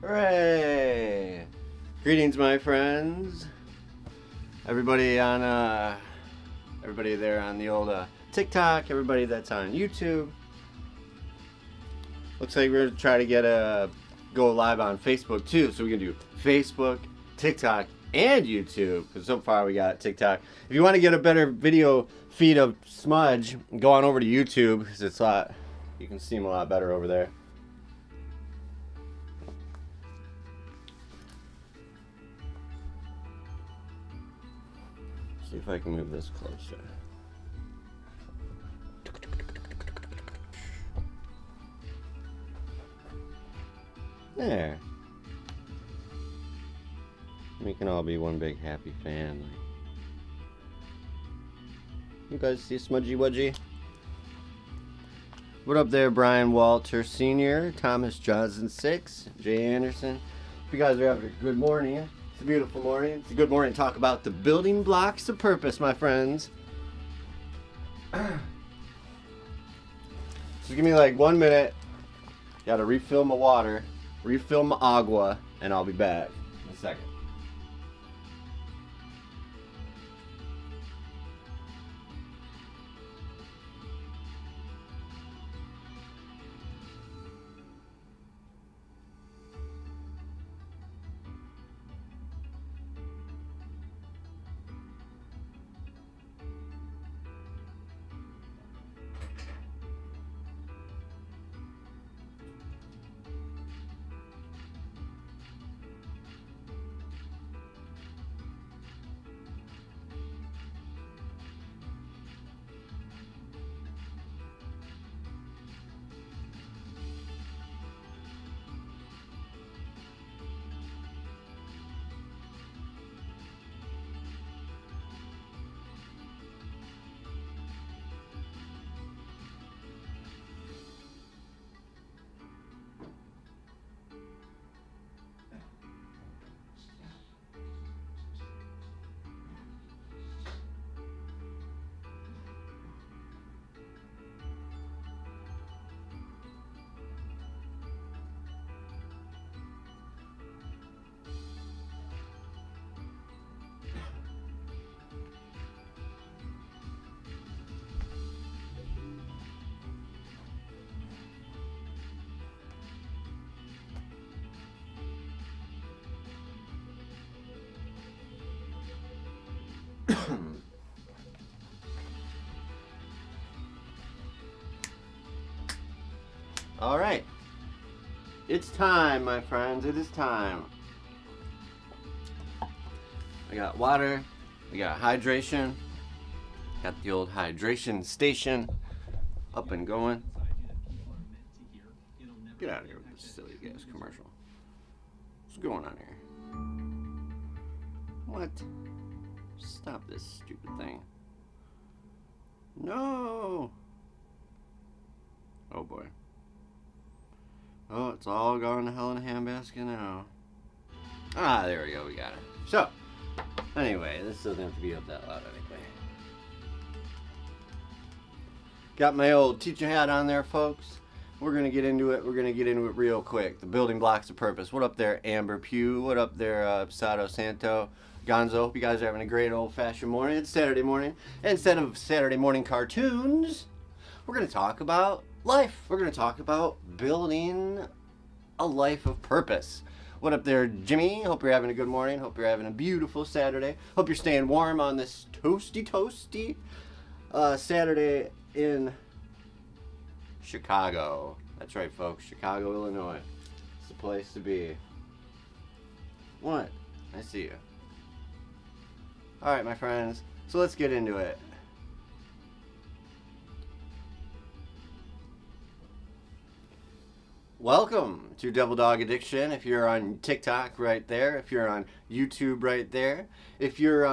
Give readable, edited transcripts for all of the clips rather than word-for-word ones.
Hooray! Greetings, my friends. Everybody there on the old TikTok, everybody that's on YouTube. Looks like we're gonna try to go live on Facebook too, so we can do Facebook, TikTok, and YouTube. Because so far we got TikTok. If you want to get a better video feed of Smudge, go on over to YouTube because you can see him a lot better over there. See if I can move this closer. There. We can all be one big happy family. You guys see Smudgy Wudgy? What up there, Brian Walter Sr., Thomas Johnson 6, Jay Anderson? Hope you guys are having a good morning. It's a beautiful morning. It's a good morning to talk about the building blocks of purpose, my friends. So give me like 1 minute. Gotta refill my water, refill my agua, and I'll be back in a second. All right, it's time, my friends. It is time. I got water. We got hydration. Got the old hydration station up and going. Get out of here with this silly gas commercial. What's going on here? What? Stop this stupid thing. No. Oh boy. Oh, it's all gone to hell in a handbasket now. Ah, there we go. We got it. So, anyway, this doesn't have to be up that loud anyway. Got my old teacher hat on there, folks. We're going to get into it. We're going to get into it real quick. The building blocks of purpose. What up there, Amber Pugh? What up there, Sato Santo? Gonzo, hope you guys are having a great old-fashioned morning. It's Saturday morning. And instead of Saturday morning cartoons, we're going to talk about life. We're going to talk about building a life of purpose. What up there, Jimmy? Hope you're having a good morning. Hope you're having a beautiful Saturday. Hope you're staying warm on this toasty Saturday in Chicago. That's right, folks. Chicago, Illinois. It's the place to be. What? I see you. All right, my friends. So let's get into it. Welcome to Devil Dog Addiction. If you're on TikTok, right there. If you're on YouTube, right there. If you're,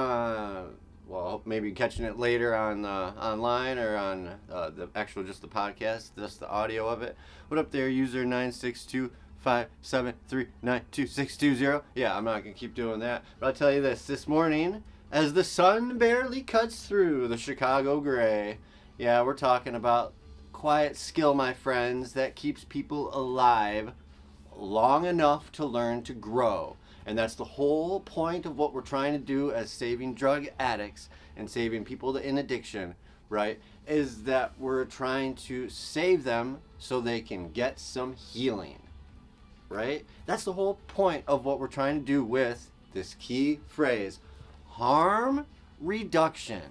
maybe catching it later on online or on just the podcast, just the audio of it. What up there, user 96257392620? Yeah, I'm not gonna keep doing that, but I'll tell you this morning, as the sun barely cuts through the Chicago gray, yeah, we're talking about quiet skill, my friends, that keeps people alive long enough to learn to grow. And that's the whole point of what we're trying to do as saving drug addicts and saving people in addiction, right? Is that we're trying to save them so they can get some healing, right? That's the whole point of what we're trying to do with this key phrase, harm reduction.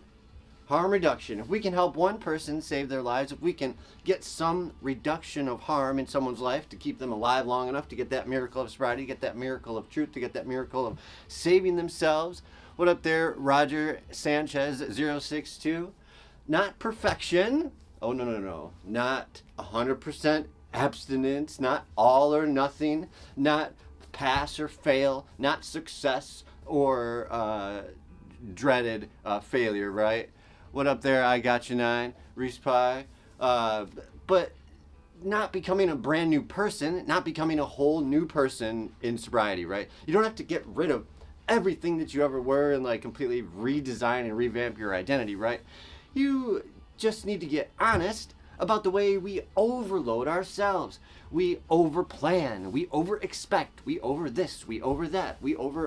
Harm reduction. If we can help one person save their lives, if we can get some reduction of harm in someone's life to keep them alive long enough to get that miracle of sobriety, to get that miracle of truth, to get that miracle of saving themselves. What up there, Roger Sanchez 062? Not perfection. Oh, no. Not 100% abstinence, not all or nothing, not pass or fail, not success or dreaded failure, right? What up there, I got you 9, Reese Pie. But not becoming a brand new person, not becoming a whole new person in sobriety, right? You don't have to get rid of everything that you ever were and like completely redesign and revamp your identity, right? You just need to get honest about the way we overload ourselves. We overplan, we over-expect, we over this, we over that, we over.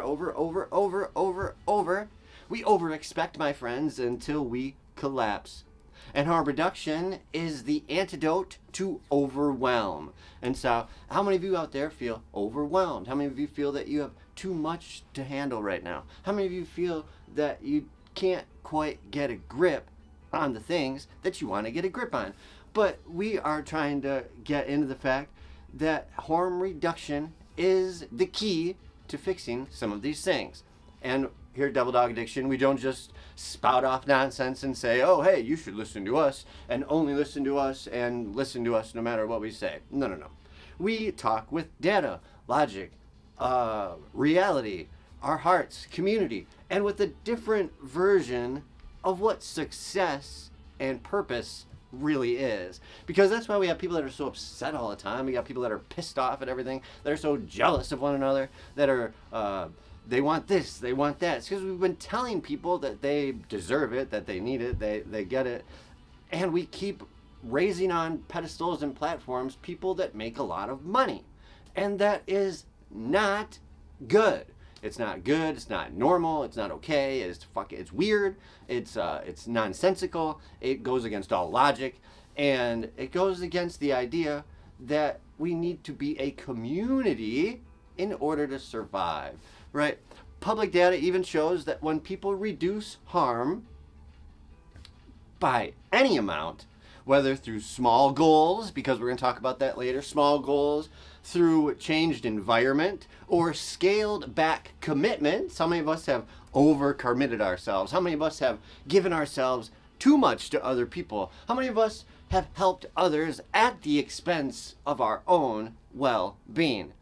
We over-expect, my friends, until we collapse. And harm reduction is the antidote to overwhelm. And so, how many of you out there feel overwhelmed? How many of you feel that you have too much to handle right now? How many of you feel that you can't quite get a grip on the things that you want to get a grip on? But we are trying to get into the fact that harm reduction is the key to fixing some of these things. And here at Devil Dog Addiction, we don't just spout off nonsense and say, oh, hey, you should listen to us and only listen to us and listen to us no matter what we say. No. We talk with data, logic, reality, our hearts, community, and with a different version of what success and purpose really is. Because that's why we have people that are so upset all the time. We got people that are pissed off at everything, that are so jealous of one another, that are they want this, they want that. It's because we've been telling people that they deserve it, that they need it, they get it, and we keep raising on pedestals and platforms people that make a lot of money, and that is not good. It's not good. It's not normal. It's not okay. It's weird. It's nonsensical. It goes against all logic, and it goes against the idea that we need to be a community in order to survive, right? Public data even shows that when people reduce harm by any amount, whether through small goals, because we're going to talk about that later, small goals, through changed environment, or scaled back commitments. How many of us have over-committed ourselves? How many of us have given ourselves too much to other people? How many of us have helped others at the expense of our own well-being?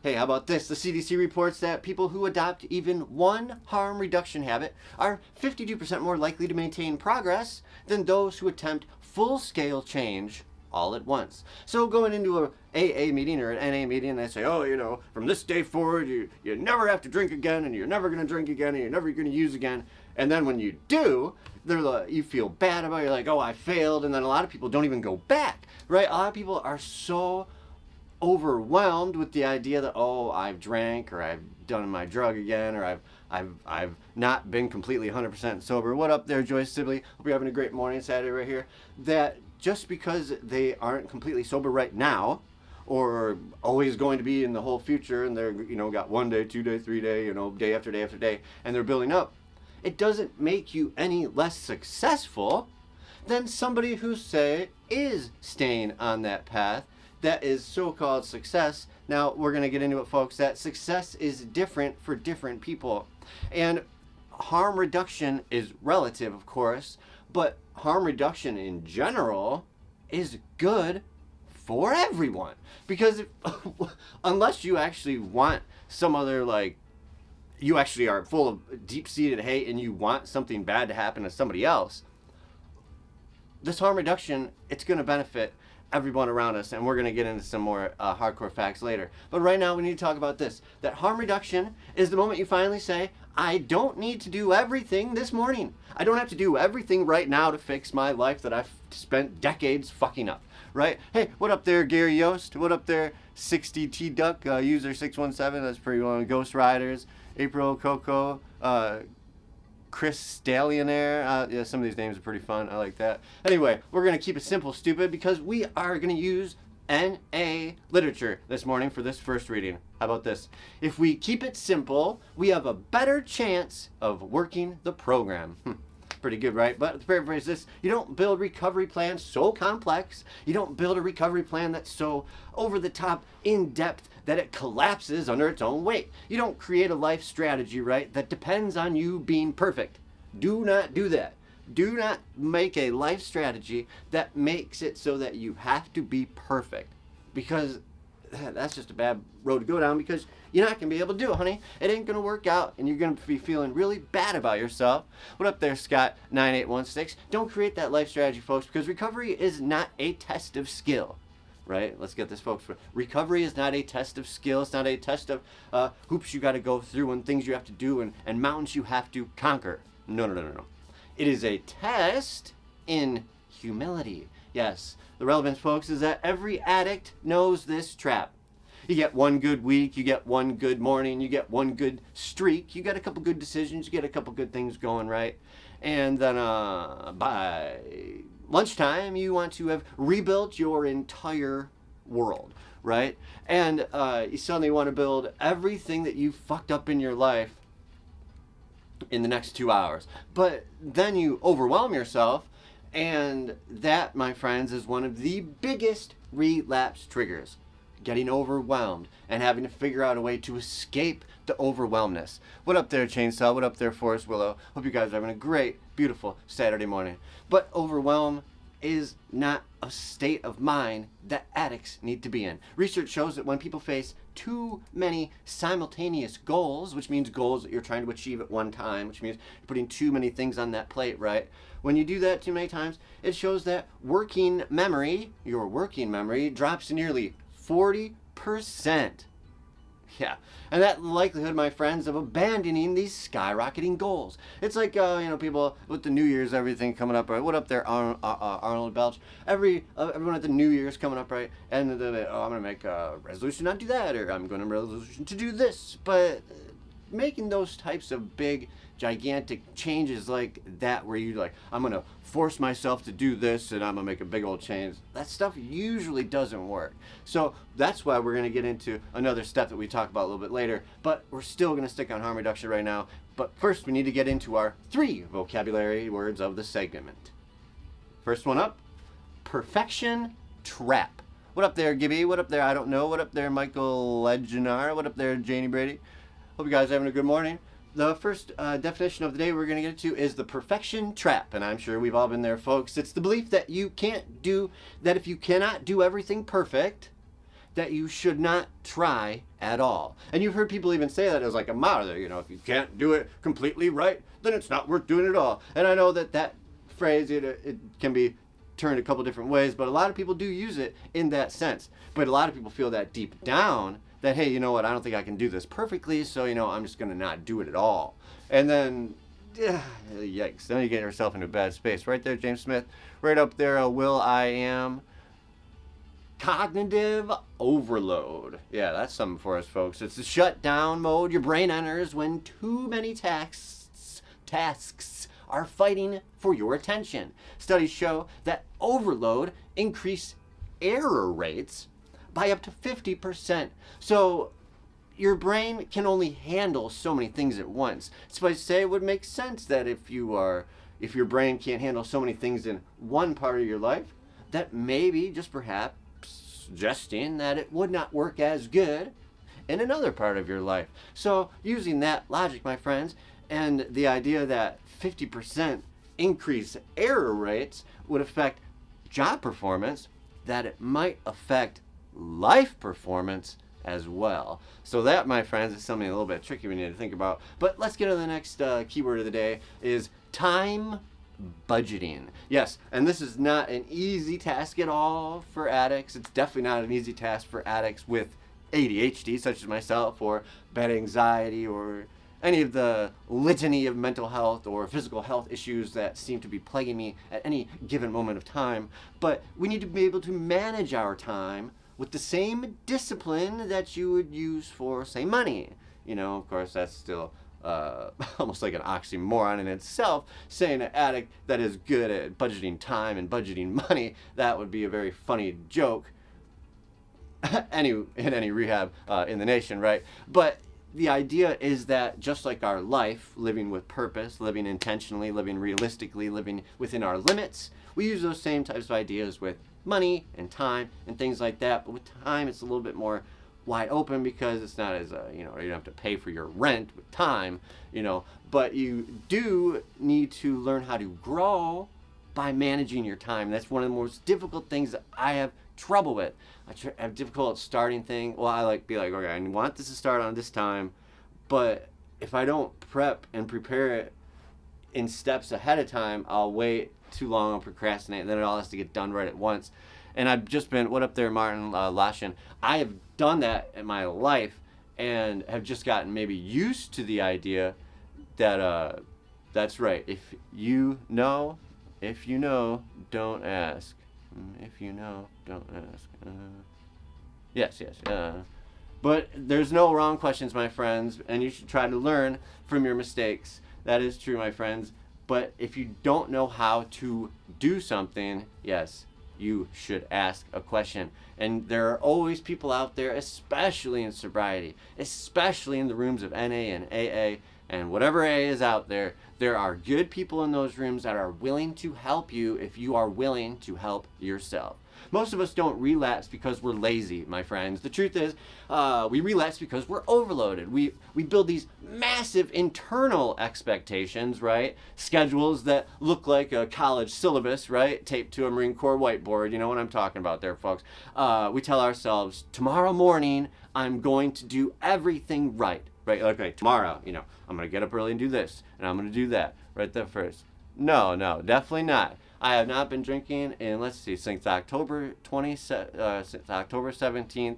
Hey, how about this? The CDC reports that people who adopt even one harm reduction habit are 52% more likely to maintain progress than those who attempt full-scale change all at once. So going into a AA meeting or an NA meeting, they say, oh, from this day forward, you never have to drink again, and you're never going to drink again, and you're never going to use again. And then when you do, you feel bad about it. You're like, oh, I failed. And then a lot of people don't even go back, right? A lot of people are so overwhelmed with the idea that, oh, I've drank, or I've done my drug again, or I've not been completely 100% sober. What up there, Joyce Sibley? Hope you're having a great morning, Saturday right here. That just because they aren't completely sober right now, or always going to be in the whole future, and they're, got 1 day, 2 day, 3 day, day after day after day, and they're building up, it doesn't make you any less successful than somebody who, say, is staying on that path that is so-called success. Now, we're going to get into it, folks, that success is different for different people. And harm reduction is relative, of course, but harm reduction in general is good for everyone. Because unless you actually want some other, you actually are full of deep-seated hate and you want something bad to happen to somebody else, this harm reduction, it's going to benefit everyone around us, and we're going to get into some more hardcore facts later. But right now we need to talk about this, that harm reduction is the moment you finally say, I don't need to do everything this morning. I don't have to do everything right now to fix my life that I've spent decades fucking up, right? Hey, what up there, Gary Yost? What up there, 60T Duck, user 617? That's pretty well. Ghost Riders, April Coco, Chris Stallionaire. Yeah, some of these names are pretty fun. I like that. Anyway, we're going to keep it simple, stupid, because we are going to use NA literature this morning for this first reading. How about this? If we keep it simple, we have a better chance of working the program. Pretty good, right? But to paraphrase this, you don't build recovery plans so complex. You don't build a recovery plan that's so over the top, in depth, that it collapses under its own weight. You don't create a life strategy, right, that depends on you being perfect. Do not do that. Do not make a life strategy that makes it so that you have to be perfect, because that's just a bad road to go down, because you're not going to be able to do it, honey. It ain't going to work out, and you're going to be feeling really bad about yourself. What up there, Scott9816? Don't create that life strategy, folks, because recovery is not a test of skill. Right? Let's get this, folks. Recovery is not a test of skill. It's not a test of hoops you got to go through and things you have to do and mountains you have to conquer. No. It is a test in humility. Yes, the relevance, folks, is that every addict knows this trap. You get one good week, you get one good morning, you get one good streak, you get a couple good decisions, you get a couple good things going, right? And then by lunchtime, you want to have rebuilt your entire world, right? And you suddenly want to build everything that you fucked up in your life in the next 2 hours. But then you overwhelm yourself, and that, my friends, is one of the biggest relapse triggers. Getting overwhelmed and having to figure out a way to escape the overwhelmness. What up there, Chainsaw? What up there, Forest Willow? Hope you guys are having a great, beautiful Saturday morning. But overwhelm is not a state of mind that addicts need to be in. Research shows that when people face too many simultaneous goals, which means goals that you're trying to achieve at one time, which means you're putting too many things on that plate, right? When you do that too many times, it shows that your working memory drops to nearly 40%. Yeah, and that likelihood, my friends, of abandoning these skyrocketing goals. It's like, people with the New Year's, everything coming up, right? What up there, Arnold Belch? Everyone at the New Year's coming up, right? And then, I'm going to make a resolution not to do that, or I'm going to make a resolution to do this. But making those types of big, gigantic changes like that, where you I'm going to force myself to do this and I'm going to make a big old change, that stuff usually doesn't work. So that's why we're going to get into another step that we talk about a little bit later, but we're still going to stick on harm reduction right now. But first, we need to get into our 3 vocabulary words of the segment. First one up, perfection trap. What up there, Gibby? What up there, I don't know? What up there, Michael Leginar? What up there, Janie Brady? Hope you guys are having a good morning. The first definition of the day we're going to get into is the perfection trap, and I'm sure we've all been there, folks. It's the belief that if you cannot do everything perfect, that you should not try at all. And you've heard people even say that as like a motto, if you can't do it completely right, then it's not worth doing it at all. And I know that phrase, it can be turned a couple different ways, but a lot of people do use it in that sense. But a lot of people feel that deep down, that, hey, you know what, I don't think I can do this perfectly, so, I'm just going to not do it at all. And then, yikes, then you get yourself into a bad space. Right there, James Smith. Right up there, Will I Am. Cognitive overload. Yeah, that's something for us, folks. It's the shutdown mode your brain enters when too many tasks are fighting for your attention. Studies show that overload increase error rates by up to 50%. So your brain can only handle so many things at once. So I say it would make sense that if your brain can't handle so many things in one part of your life, that maybe just perhaps suggesting that it would not work as good in another part of your life. So using that logic, my friends, and the idea that 50% increase error rates would affect job performance, that it might affect life performance as well. So that, my friends, is something a little bit tricky we need to think about. But let's get to the next keyword of the day, is time budgeting. Yes, and this is not an easy task at all for addicts. It's definitely not an easy task for addicts with ADHD, such as myself, or bad anxiety, or any of the litany of mental health or physical health issues that seem to be plaguing me at any given moment of time. But we need to be able to manage our time with the same discipline that you would use for, say, money. Of course, that's still almost like an oxymoron in itself, saying an addict that is good at budgeting time and budgeting money. That would be a very funny joke in any rehab in the nation, right? But the idea is that just like our life, living with purpose, living intentionally, living realistically, living within our limits, we use those same types of ideas with money and time and things like that. But with time, it's a little bit more wide open because it's not as you don't have to pay for your rent with time, but you do need to learn how to grow by managing your time. That's one of the most difficult things that I have trouble with. I have difficult starting thing. Well, I be like, okay, I want this to start on this time, but if I don't prep and prepare it in steps ahead of time, I'll wait too long, I'll procrastinate, and then it all has to get done right at once. And I've just been, what up there, Martin Lashin? I have done that in my life and have just gotten maybe used to the idea that that's right. If you know, don't ask. If you know, don't ask. Yes. But there's no wrong questions, my friends, and you should try to learn from your mistakes. That is true, my friends. But if you don't know how to do something, yes, you should ask a question. And there are always people out there, especially in sobriety, especially in the rooms of NA and AA, and whatever AA is out there, there are good people in those rooms that are willing to help you if you are willing to help yourself. Most of us don't relapse because we're lazy, my friends. The truth is, we relapse because we're overloaded. We build these massive internal expectations, right? Schedules that look like a college syllabus, right? Taped to a Marine Corps whiteboard. You know what I'm talking about there, folks. We tell ourselves, tomorrow morning, I'm going to do everything right. Right? Okay, tomorrow, I'm going to get up early and do this, and I'm going to do that right there first. No, definitely not. I have not been drinking in, since October 17th,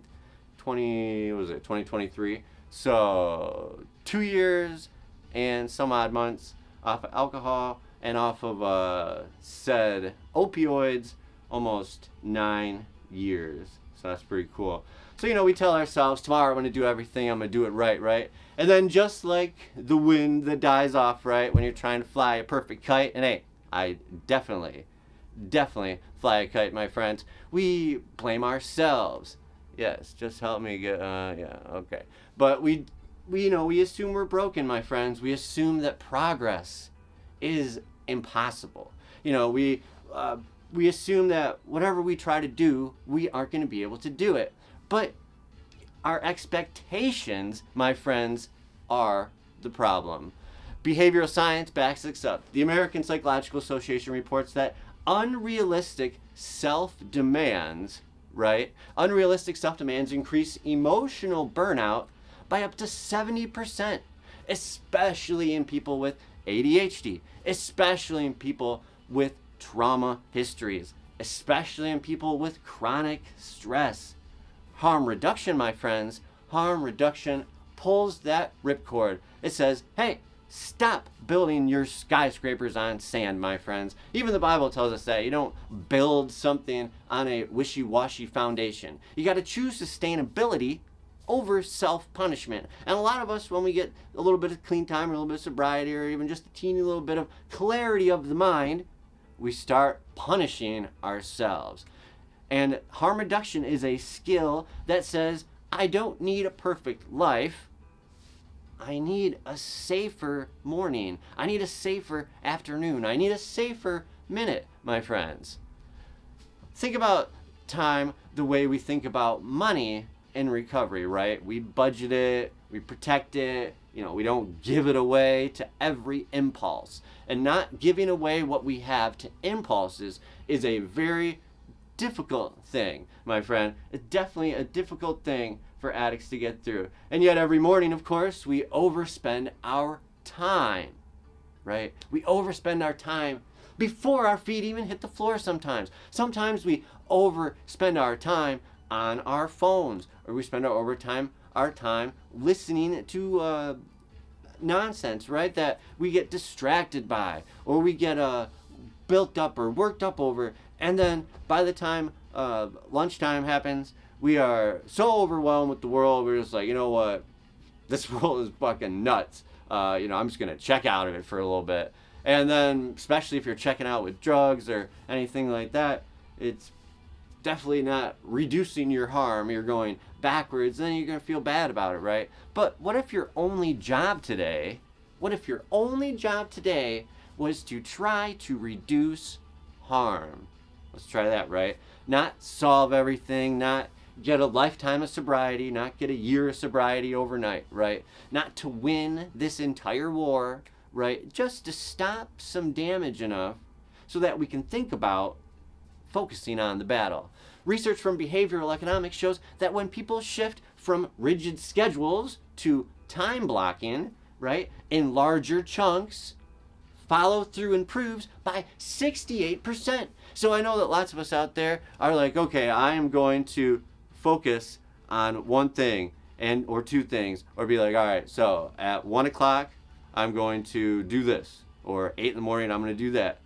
2023. So 2 years and some odd months off of alcohol and off of said opioids, almost 9 years. So that's pretty cool. So, we tell ourselves, tomorrow I'm going to do everything, I'm going to do it right? And then just like the wind that dies off, right, when you're trying to fly a perfect kite, and hey, I definitely fly a kite, my friends, we blame ourselves. Yes, just help me get, okay. But we assume we're broken, my friends. We assume that progress is impossible. We assume that whatever we try to do, we aren't going to be able to do it. But our expectations, my friends, are the problem. Behavioral science backs this up. The American Psychological Association reports that unrealistic self-demands, right? Unrealistic self-demands increase emotional burnout by up to 70%, especially in people with ADHD, especially in people with trauma histories, especially in people with chronic stress. Harm reduction, my friends, harm reduction pulls that ripcord. It says, hey, stop building your skyscrapers on sand, my friends. Even the Bible tells us that you don't build something on a wishy-washy foundation. You got to choose sustainability over self-punishment. And a lot of us, when we get a little bit of clean time, or a little bit of sobriety, or even just a teeny little bit of clarity of the mind, we start punishing ourselves. And harm reduction is a skill that says, I don't need a perfect life. I need a safer morning. I need a safer afternoon. I need a safer minute, my friends. Think about time the way we think about money in recovery, right? We budget it, we protect it, we don't give it away to every impulse. And not giving away what we have to impulses is a very difficult thing, my friend. It's definitely a difficult thing for addicts to get through. And yet every morning, of course, we overspend our time, right? We overspend our time before our feet even hit the floor sometimes. Sometimes we overspend our time on our phones, or we spend our time listening to nonsense, right, that we get distracted by, or we get built up or worked up over, and then by the time lunchtime happens, we are so overwhelmed with the world, we're just like, you know what, this world is fucking nuts. I'm just gonna check out of it for a little bit. And then, especially if you're checking out with drugs or anything like that, it's definitely not reducing your harm. You're going backwards, then you're gonna feel bad about it, right? But what if your only job today was to try to reduce harm? Let's try that, right? Not solve everything, not get a lifetime of sobriety, not get a year of sobriety overnight, right? Not to win this entire war, right? Just to stop some damage enough so that we can think about focusing on the battle. Research from behavioral economics shows that when people shift from rigid schedules to time blocking, right, in larger chunks, follow through improves by 68%. So I know that lots of us out there are like, okay, I am going to focus on one thing or two things, or be like, all right, so at 1 o'clock, I'm going to do this, or 8 in the morning, I'm going to do that.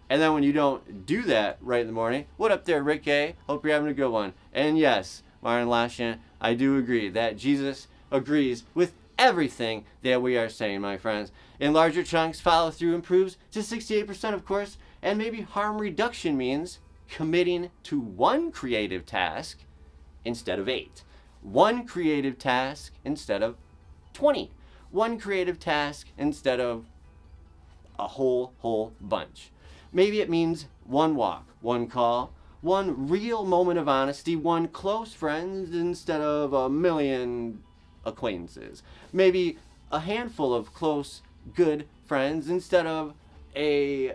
And then when you don't do that right in the morning, what up there, Rick A? Hope you're having a good one. And yes, Martin Lashan, I do agree that Jesus agrees with everything that we are saying, my friends. In larger chunks, follow through improves to 68%, of course, and maybe harm reduction means committing to one creative task instead of 8. One creative task instead of 20. One creative task instead of a whole bunch. Maybe it means one walk, one call, one real moment of honesty, one close friend instead of a million acquaintances. Maybe a handful of close, good friends instead of a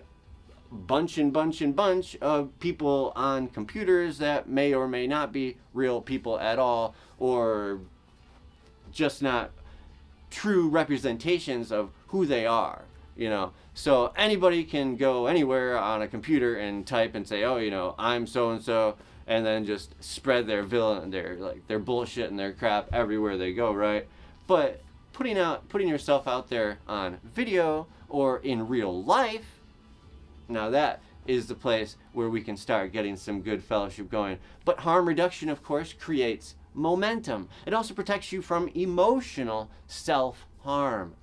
bunch of people on computers that may or may not be real people at all, or just not true representations of who they are, So anybody can go anywhere on a computer and type and say, oh, I'm so-and-so, and then just spread their their bullshit and their crap everywhere they go, right? But putting yourself out there on video or in real life, now that is the place where we can start getting some good fellowship going. But harm reduction, of course, creates momentum. It also protects you from emotional self-harm,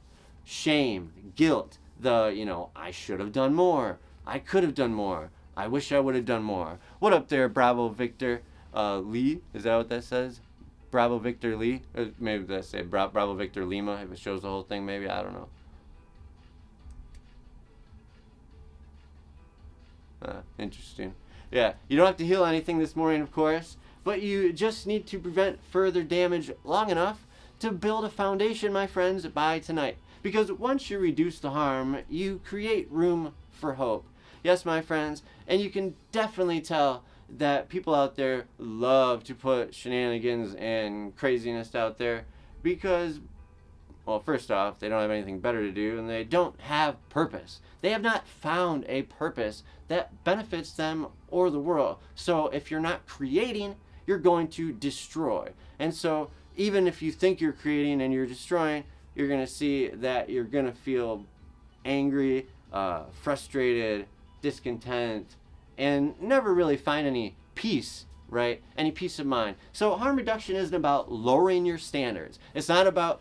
shame, guilt, I should have done more, I could have done more, I wish I would have done more. What up there, Bravo Victor Lee? Is that what that says? Bravo Victor Lee? Or maybe that's say Bravo Victor Lima, if it shows the whole thing, maybe, I don't know. Interesting. Yeah, you don't have to heal anything this morning, of course, but you just need to prevent further damage long enough to build a foundation, my friends, by tonight. Because once you reduce the harm, you create room for hope. Yes, my friends, and you can definitely tell that people out there love to put shenanigans and craziness out there because, well, first off, they don't have anything better to do, and they don't have purpose. They have not found a purpose that benefits them or the world. So if you're not creating, you're going to destroy. And so even if you think you're creating and you're destroying, you're going to see that you're going to feel angry, frustrated, discontent, and never really find any peace, right? Any peace of mind. So harm reduction isn't about lowering your standards. It's not about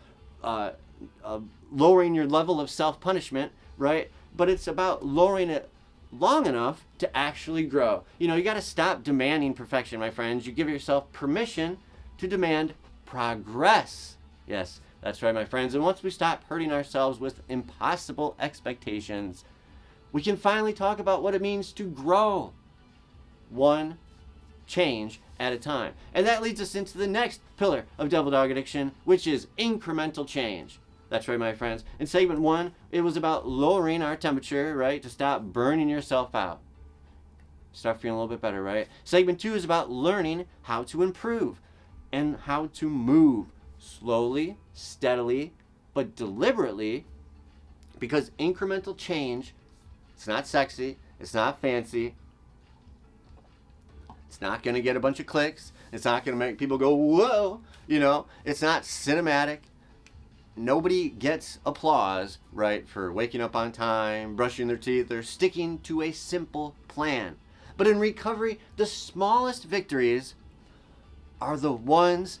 lowering your level of self-punishment, right? But it's about lowering it long enough to actually grow. You got to stop demanding perfection, my friends. You give yourself permission to demand progress. Yes, that's right, my friends. And once we stop hurting ourselves with impossible expectations, we can finally talk about what it means to grow one change at a time. And that leads us into the next pillar of Devil Dog Addiction, which is incremental change. That's right, my friends. In segment 1, it was about lowering our temperature, right, to stop burning yourself out. Start feeling a little bit better, right? Segment 2 is about learning how to improve and how to move slowly, steadily, but deliberately, because incremental change, it's not sexy, it's not fancy, it's not going to get a bunch of clicks, it's not going to make people go, whoa, it's not cinematic. nobody gets applause, right, for waking up on time, brushing their teeth, or sticking to a simple plan. But in recovery, the smallest victories are the ones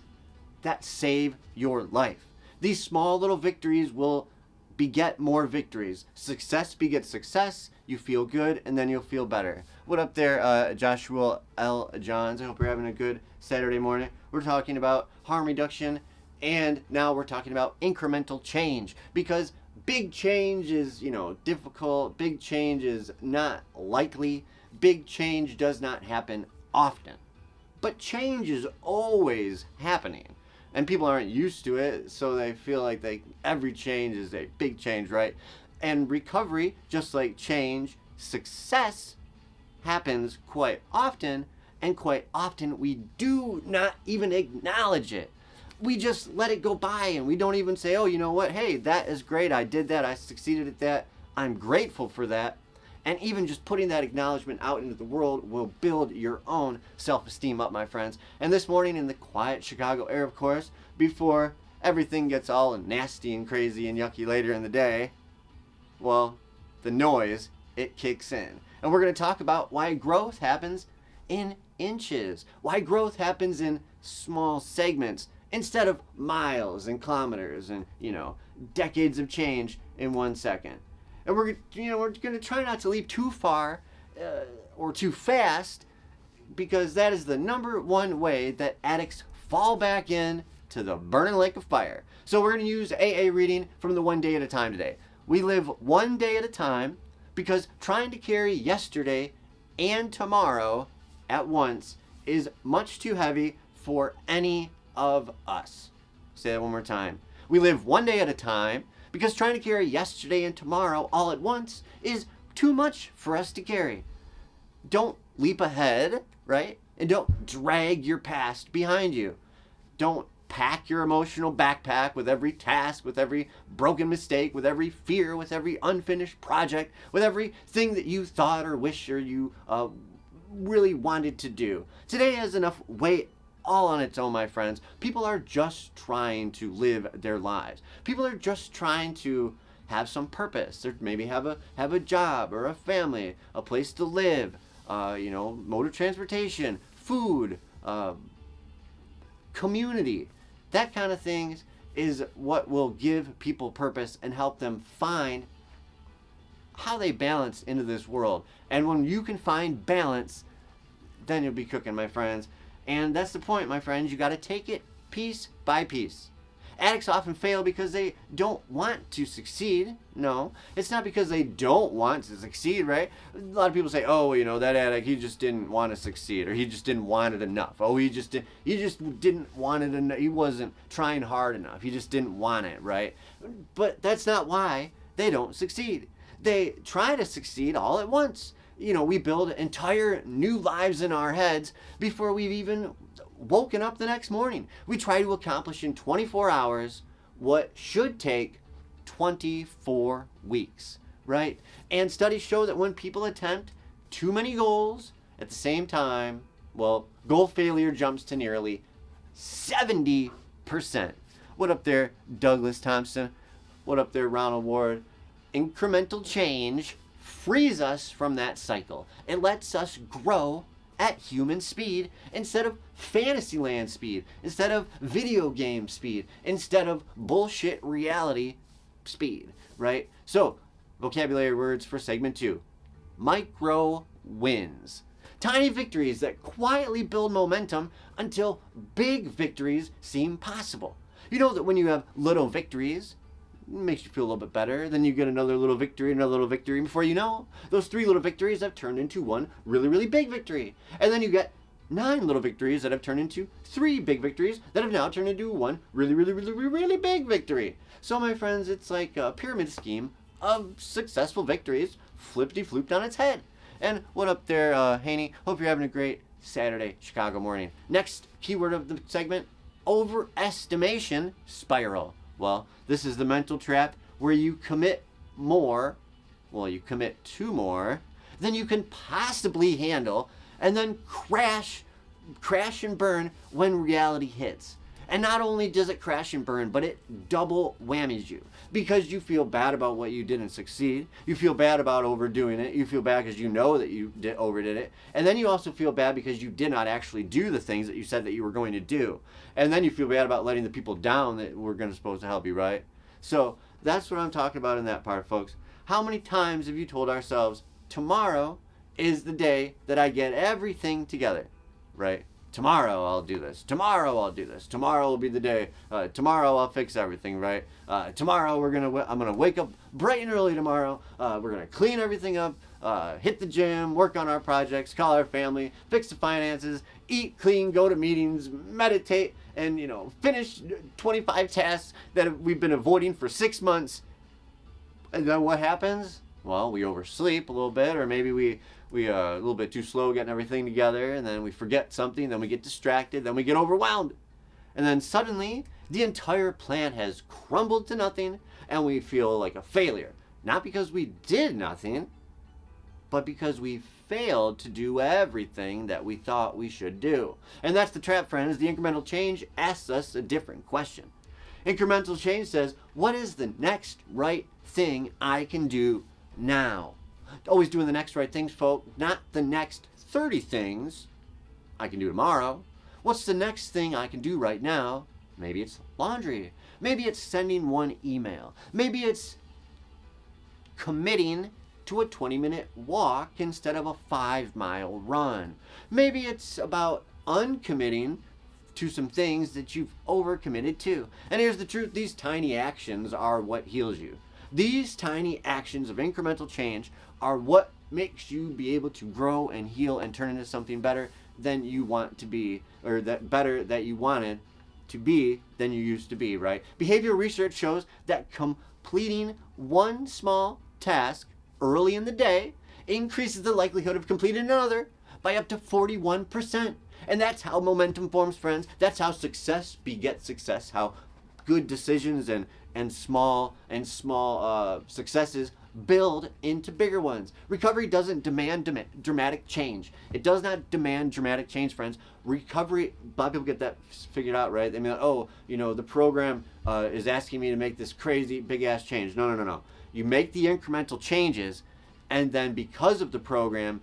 that save your life. These small little victories will beget more victories. Success begets success. You feel good, and then you'll feel better. What up there, Joshua L. Johns? I hope you're having a good Saturday morning. We're talking about harm reduction, and now we're talking about incremental change, because big change is, difficult. Big change is not likely. Big change does not happen often. But change is always happening. And people aren't used to it, so they feel like every change is a big change, right? And recovery, just like change, success happens quite often, and quite often we do not even acknowledge it. We just let it go by, and we don't even say, oh, you know what? Hey, that is great. I did that. I succeeded at that. I'm grateful for that. And even just putting that acknowledgement out into the world will build your own self-esteem up, my friends. And this morning in the quiet Chicago air, of course, before everything gets all nasty and crazy and yucky later in the day, well, the noise, it kicks in. And we're going to talk about why growth happens in inches, why growth happens in small segments instead of miles and kilometers and, decades of change in 1 second. And we're going to try not to leap too far or too fast, because that is the number one way that addicts fall back in to the burning lake of fire. So we're going to use AA reading from the 1 day at a time today. We live 1 day at a time, because trying to carry yesterday and tomorrow at once is much too heavy for any of us. Say that one more time. We live 1 day at a time, because trying to carry yesterday and tomorrow all at once is too much for us to carry. Don't leap ahead, right? And don't drag your past behind you. Don't pack your emotional backpack with every task, with every broken mistake, with every fear, with every unfinished project, with everything that you thought or wished or you really wanted to do. Today has enough weight all on its own, my friends. People are just trying to live their lives. People are just trying to have some purpose. Or maybe have a job or a family, a place to live, mode of transportation, food, community. That kind of things is what will give people purpose and help them find how they balance into this world. And when you can find balance, then you'll be cooking, my friends. And that's the point, my friends. You got to take it piece by piece. Addicts often fail because they don't want to succeed. No, it's not because they don't want to succeed, right? A lot of people say, oh, that addict, he just didn't want to succeed, or he just didn't want it enough. Oh, he just didn't want it enough. He wasn't trying hard enough. He just didn't want it, right? But that's not why they don't succeed. They try to succeed all at once. We build entire new lives in our heads before we've even woken up the next morning. We try to accomplish in 24 hours what should take 24 weeks, right? And studies show that when people attempt too many goals at the same time, well, goal failure jumps to nearly 70%. What up there, Douglas Thompson? What up there, Ronald Ward? Incremental change frees us from that cycle. It lets us grow at human speed instead of fantasyland speed, instead of video game speed, instead of bullshit reality speed, right? So, vocabulary words for segment 2. Micro wins. Tiny victories that quietly build momentum until big victories seem possible. You know that when you have little victories, it makes you feel a little bit better. Then you get another little victory, another little victory. And before you know, those 3 little victories have turned into one really, really big victory. And then you get 9 little victories that have turned into 3 big victories that have now turned into one really, really, really, really, really big victory. So, my friends, it's like a pyramid scheme of successful victories flippity-flooped on its head. And what up there, Haney? Hope you're having a great Saturday, Chicago morning. Next keyword of the segment, overestimation spiral. Well, this is the mental trap where you commit you commit to more than you can possibly handle, and then crash and burn when reality hits. And not only does it crash and burn, but it double whammies you. Because you feel bad about what you didn't succeed. You feel bad about overdoing it. You feel bad because you know that you overdid it. And then you also feel bad because you did not actually do the things that you said that you were going to do. And then you feel bad about letting the people down that were supposed to help you, right? So that's what I'm talking about in that part, folks. How many times have you told ourselves, tomorrow is the day that I get everything together, right? Tomorrow I'll do this. Tomorrow I'll do this. Tomorrow will be the day. Tomorrow I'll fix everything, right? Tomorrow I'm gonna wake up bright and early tomorrow. We're gonna clean everything up, hit the gym, work on our projects, call our family, fix the finances, eat clean, go to meetings, meditate, and finish 25 tasks that we've been avoiding for 6 months. And then what happens? Well, we oversleep a little bit, or maybe we a little bit too slow getting everything together, and then we forget something, then we get distracted, then we get overwhelmed. And then suddenly, the entire plan has crumbled to nothing, and we feel like a failure. Not because we did nothing, but because we failed to do everything that we thought we should do. And that's the trap, friends. The incremental change asks us a different question. Incremental change says, what is the next right thing I can do now? Always doing the next right things, folks, not the next 30 things I can do tomorrow. What's the next thing I can do right now? Maybe it's laundry. Maybe it's sending one email. Maybe it's committing to a 20-minute walk instead of a 5-mile run. Maybe it's about uncommitting to some things that you've overcommitted to. And here's the truth, these tiny actions are what heals you. These tiny actions of incremental change are what makes you be able to grow and heal and turn into something better than you want to be, or that better that you wanted to be than you used to be, right? Behavioral research shows that completing one small task early in the day increases the likelihood of completing another by up to 41%. And that's how momentum forms, friends. That's how success begets success, how good decisions and small successes build into bigger ones. Recovery doesn't demand dramatic change. It does not demand dramatic change, friends. Recovery, a lot of people get that figured out, right? They mean, the program is asking me to make this crazy big ass change. No. You make the incremental changes, and then because of the program,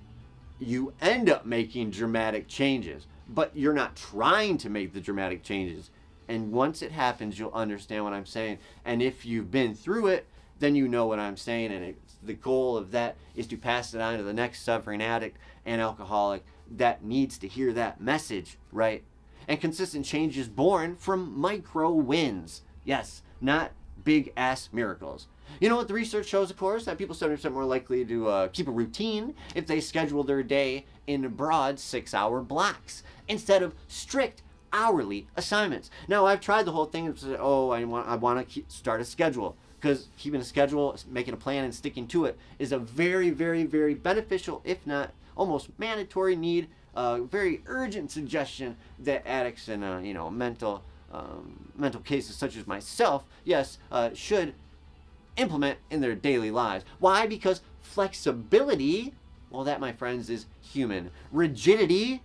you end up making dramatic changes. But you're not trying to make the dramatic changes. And once it happens, you'll understand what I'm saying. And if you've been through it, then you know what I'm saying. And the goal of that is to pass it on to the next suffering addict and alcoholic that needs to hear that message, right? And consistent change is born from micro wins. Yes, not big ass miracles. You know what the research shows, of course? That people are 70% more likely to keep a routine if they schedule their day in broad 6-hour blocks instead of strict hourly assignments. Now, I've tried the whole thing and said, I want to start a schedule, because keeping a schedule, making a plan, and sticking to it is a very, very, very beneficial, if not almost mandatory need, very urgent suggestion that addicts and mental cases such as myself, should implement in their daily lives. Why? Because flexibility, well, that, my friends, is human. Rigidity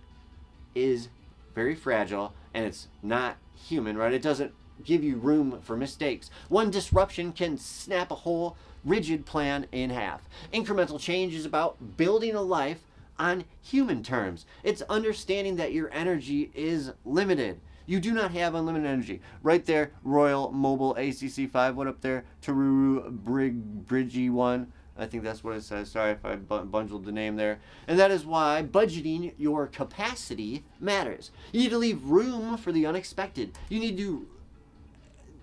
is very fragile, and it's not human, right? It doesn't give you room for mistakes. One disruption can snap a whole rigid plan in half. Incremental change is about building a life on human terms. It's understanding that your energy is limited. You do not have unlimited energy. Right there, Royal Mobile ACC5. What up there? Taruru Bridgie 1. I think that's what it says. Sorry if I bungled the name there. And that is why budgeting your capacity matters. You need to leave room for the unexpected. You need to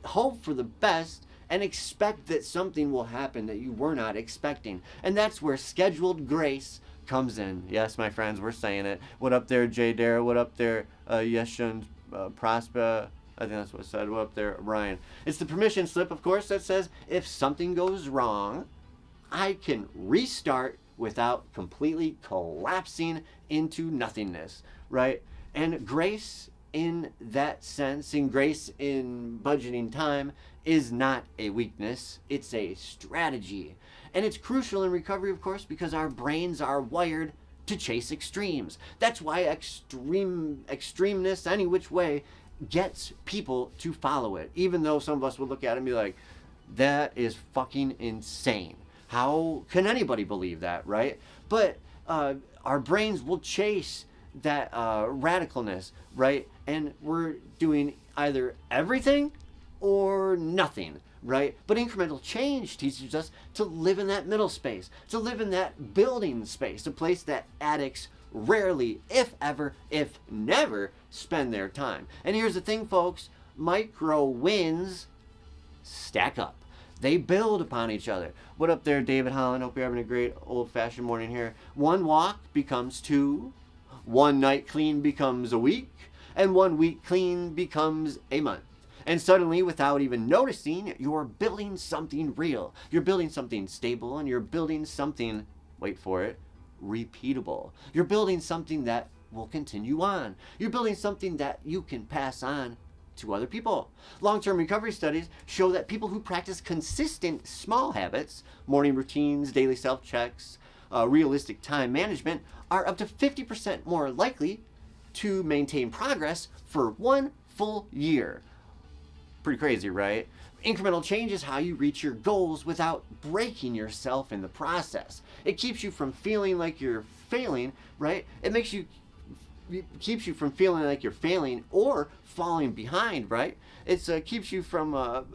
hope for the best and expect that something will happen that you were not expecting. And that's where scheduled grace comes in. Yes, my friends, we're saying it. What up there, Jay Dare? What up there, Yeshun Prosper? I think that's what it said. What up there, Ryan? It's the permission slip, of course, that says if something goes wrong, I can restart without completely collapsing into nothingness, right? And grace in that sense, and grace in budgeting time, is not a weakness. It's a strategy. And it's crucial in recovery, of course, because our brains are wired to chase extremes. That's why extremeness, any which way, gets people to follow it, even though some of us would look at it and be like, that is fucking insane. How can anybody believe that, right? But our brains will chase that radicalness, right? And we're doing either everything or nothing, right? But incremental change teaches us to live in that middle space, to live in that building space, a place that addicts rarely, if ever, if never, spend their time. And here's the thing, folks, micro wins stack up. They build upon each other. What up there, David Holland? Hope you're having a great old-fashioned morning here. One walk becomes two, one night clean becomes a week, and 1 week clean becomes a month. And suddenly, without even noticing, you're building something real. You're building something stable, and you're building something, wait for it, repeatable. You're building something that will continue on. You're building something that you can pass on to other people. Long-term recovery studies show that people who practice consistent small habits, morning routines, daily self-checks, realistic time management, are up to 50% more likely to maintain progress for 1 full year. Pretty crazy, right? Incremental change is how you reach your goals without breaking yourself in the process. It keeps you from feeling like you're failing, right? It keeps you from feeling like you're failing or falling behind, right? It keeps you from,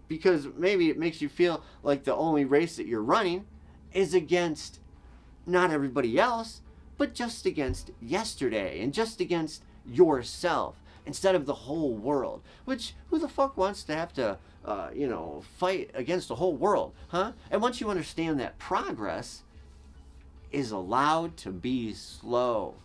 because maybe it makes you feel like the only race that you're running is against not everybody else, but just against yesterday and just against yourself instead of the whole world. Which, who the fuck wants to have to, fight against the whole world, huh? And once you understand that progress is allowed to be slow,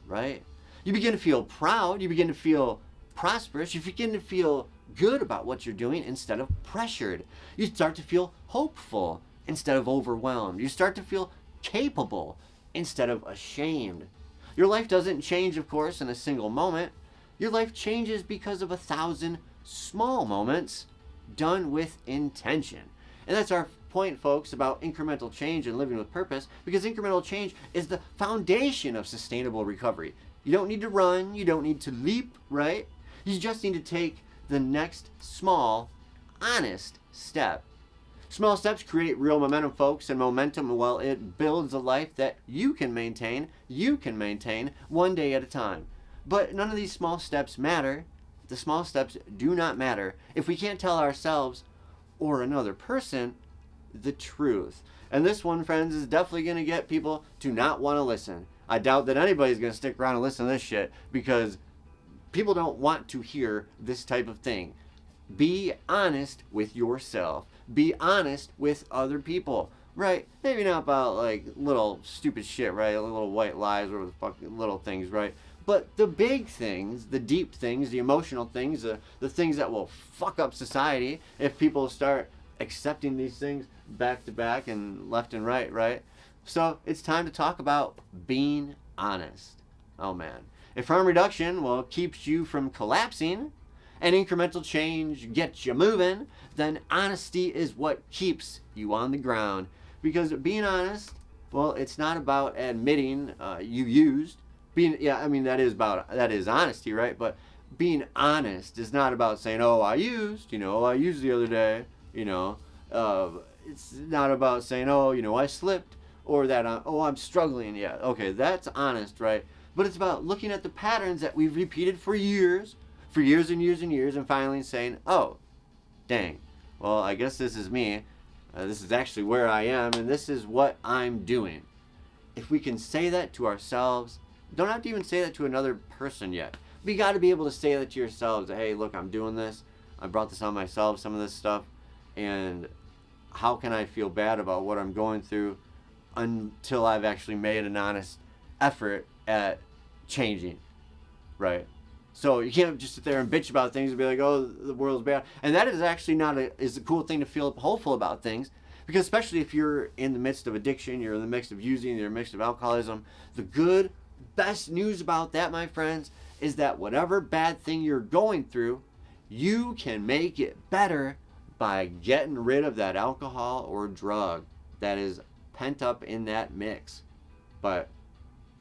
right? You begin to feel proud, you begin to feel prosperous, you begin to feel good about what you're doing instead of pressured. You start to feel hopeful instead of overwhelmed. You start to feel capable instead of ashamed. Your life doesn't change, of course, in a single moment. Your life changes because of 1,000 small moments done with intention. And that's our point, folks, about incremental change and living with purpose, because incremental change is the foundation of sustainable recovery. You don't need to run, you don't need to leap, right? You just need to take the next small, honest step. Small steps create real momentum, folks, and momentum, well, it builds a life that you can maintain one day at a time. But none of these small steps matter. The small steps do not matter if we can't tell ourselves or another person the truth. And this one, friends, is definitely going to get people to not want to listen. I doubt that anybody's going to stick around and listen to this shit because people don't want to hear this type of thing. Be honest with yourself. Be honest with other people, right? Maybe not about like little stupid shit, right? Little white lies or the fucking little things, right? But the big things, the deep things, the emotional things, the things that will fuck up society if people start accepting these things back to back and left and right, right? So it's time to talk about being honest. Oh man. If harm reduction, well, keeps you from collapsing and incremental change gets you moving, then honesty is what keeps you on the ground. Because being honest, well, it's not about admitting you used. That is honesty, right? But being honest is not about saying, oh, I used the other day, it's not about saying, oh, I slipped, or that, I'm struggling. Yeah, okay, that's honest, right? But it's about looking at the patterns that we've repeated for years and years and years, and finally saying, oh, dang, well, I guess this is me. This is actually where I am, and this is what I'm doing. If we can say that to ourselves, don't have to even say that to another person yet. But you got to be able to say that to yourselves. Hey, look, I'm doing this. I brought this on myself, some of this stuff. And how can I feel bad about what I'm going through until I've actually made an honest effort at changing, right? So you can't just sit there and bitch about things and be like, oh, the world's bad. And that is actually is a cool thing to feel hopeful about things. Because especially if you're in the midst of addiction, you're in the midst of using, you're in the midst of alcoholism, the best news about that, my friends, is that whatever bad thing you're going through, you can make it better by getting rid of that alcohol or drug that is pent up in that mix. But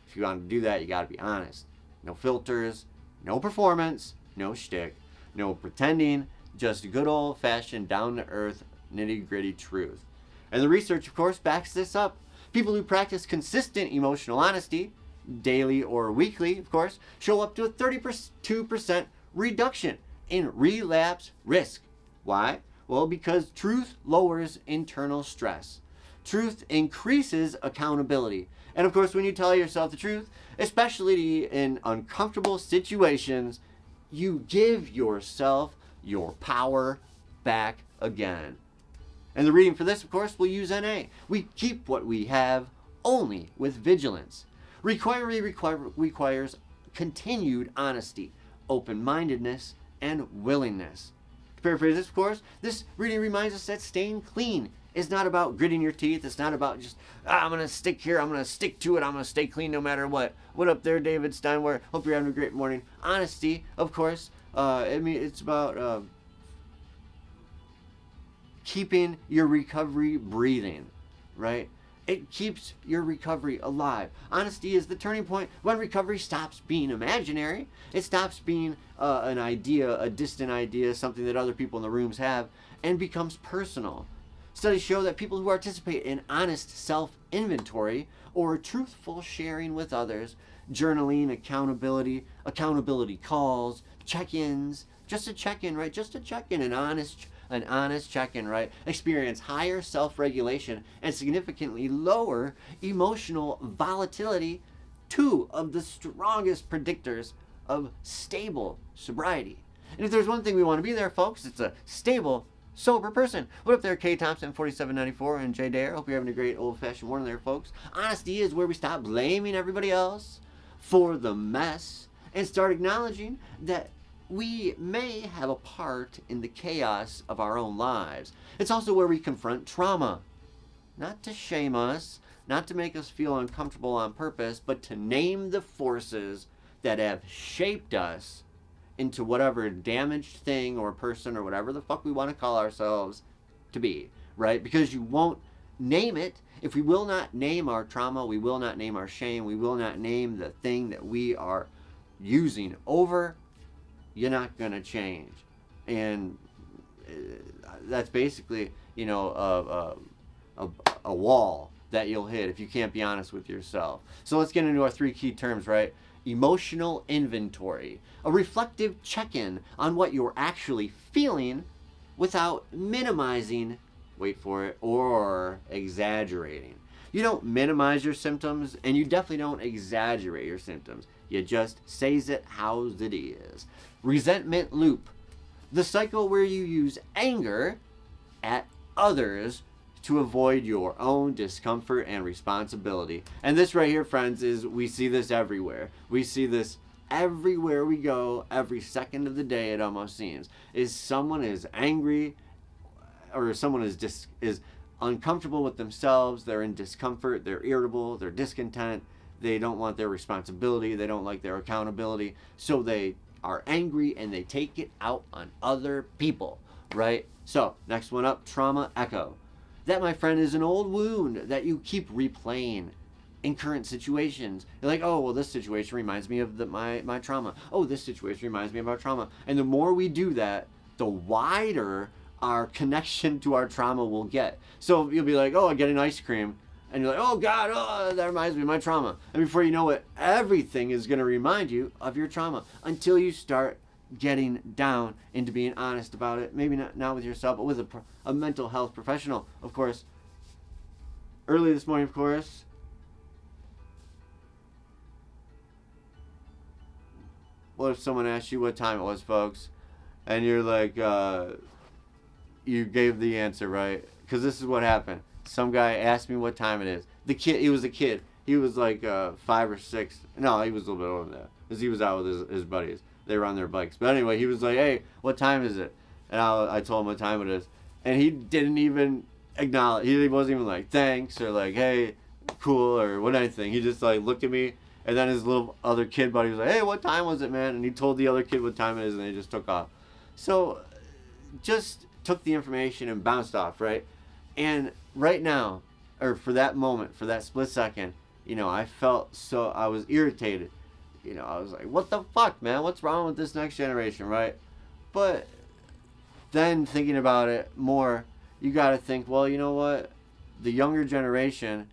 if you want to do that, you got to be honest. No filters, no performance, no shtick, no pretending, just good old-fashioned, down-to-earth, nitty-gritty truth. And the research, of course, backs this up. People who practice consistent emotional honesty, daily or weekly, of course, show up to a 32% reduction in relapse risk. Why? Well, because truth lowers internal stress. Truth increases accountability. And of course, when you tell yourself the truth, especially in uncomfortable situations, you give yourself your power back again. And the reading for this, of course, we'll use NA. We keep what we have only with vigilance. Recovery requires continued honesty, open-mindedness, and willingness. To paraphrase this, of course, this reading reminds us that staying clean is not about gritting your teeth. It's not about just, I'm going to stick here. I'm going to stick to it. I'm going to stay clean no matter what. What up there, David Steinway? Hope you're having a great morning. Honesty, of course, it's about keeping your recovery breathing, right? It keeps your recovery alive. Honesty is the turning point when recovery stops being imaginary. It stops being an idea, a distant idea, something that other people in the rooms have, and becomes personal. Studies show that people who participate in honest self-inventory or truthful sharing with others, journaling, accountability calls, check-ins, just a check-in, right? Just a check-in, an honest check-in, right? Experience higher self-regulation and significantly lower emotional volatility, two of the strongest predictors of stable sobriety. And if there's one thing we want to be there, folks, it's a stable, sober person. What up there, K Thompson 4794 and Jay Dare? Hope you're having a great old-fashioned morning there, folks. Honesty is where we stop blaming everybody else for the mess and start acknowledging that we may have a part in the chaos of our own lives. It's also where we confront trauma. Not to shame us, not to make us feel uncomfortable on purpose, but to name the forces that have shaped us into whatever damaged thing or person or whatever the fuck we want to call ourselves to be, right? Because you won't name it. If we will not name our trauma, we will not name our shame, we will not name the thing that we are using over, you're not going to change. And that's basically, a wall that you'll hit if you can't be honest with yourself. So let's get into our three key terms, right? Emotional inventory, a reflective check-in on what you're actually feeling without minimizing, wait for it, or exaggerating. You don't minimize your symptoms, and you definitely don't exaggerate your symptoms. You just says it how's it is. Resentment loop, the cycle where you use anger at others to avoid your own discomfort and responsibility. And this right here, friends, we see this everywhere. We see this everywhere we go, every second of the day, it almost seems. Is someone is angry, or someone is uncomfortable with themselves, they're in discomfort, they're irritable, they're discontent, they don't want their responsibility, they don't like their accountability, so they are angry and they take it out on other people, right? So, next one up, trauma echo. That, my friend, is an old wound that you keep replaying in current situations. You're like, oh, well, this situation reminds me of my trauma. Oh, this situation reminds me of our trauma. And the more we do that, the wider our connection to our trauma will get. So you'll be like, oh, I'm getting ice cream. And you're like, oh, God, that reminds me of my trauma. And before you know it, everything is going to remind you of your trauma until you start getting down into being honest about it. Maybe not with yourself, but with a mental health professional, of course. Early this morning, of course, what if someone asked you what time it was, folks? And you're like, you gave the answer, right? Because this is what happened. Some guy asked me what time it is. He was a kid. He was like 5 or 6. No, he was a little bit older than that. Because he was out with his buddies. They were on their bikes. But anyway, he was like, hey, what time is it? And I told him what time it is. And he didn't even acknowledge. He wasn't even like, thanks, or like, hey, cool, or what anything. He just like looked at me. And then his little other kid buddy was like, hey, what time was it, man? And he told the other kid what time it is, and they just took off. So just took the information and bounced off, right? And right now, or for that moment, for that split second, I felt I was irritated. I was like, what the fuck, man? What's wrong with this next generation, right? But then thinking about it more, you got to think, well, you know what? The younger generation,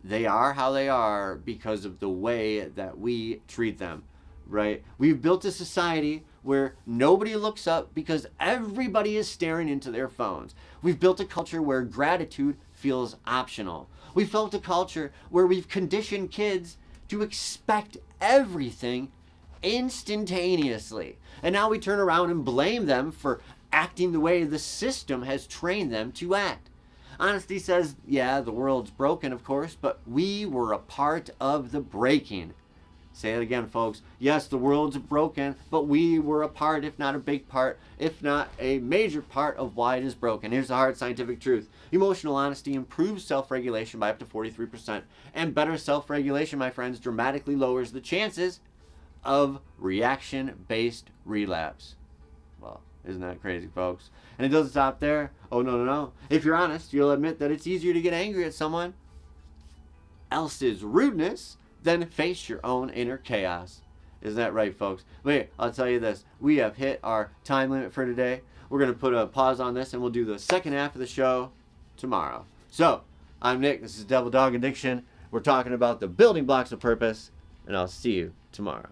they are how they are because of the way that we treat them, right? We've built a society where nobody looks up because everybody is staring into their phones. We've built a culture where gratitude feels optional. We've built a culture where we've conditioned kids to expect everything instantaneously. And now we turn around and blame them for acting the way the system has trained them to act. Honesty says, yeah, the world's broken, of course, but we were a part of the breaking. Say it again, folks. Yes, the world's broken, but we were a part, if not a big part, if not a major part of why it is broken. Here's the hard scientific truth. Emotional honesty improves self-regulation by up to 43%. And better self-regulation, my friends, dramatically lowers the chances of reaction-based relapse. Well, isn't that crazy, folks? And it doesn't stop there. Oh, no. If you're honest, you'll admit that it's easier to get angry at someone else's rudeness than face your own inner chaos. Isn't that right, folks? Wait, I'll tell you this. We have hit our time limit for today. We're going to put a pause on this, and we'll do the second half of the show tomorrow. So, I'm Nick. This is Devil Dog Addiction. We're talking about the building blocks of purpose, and I'll see you tomorrow.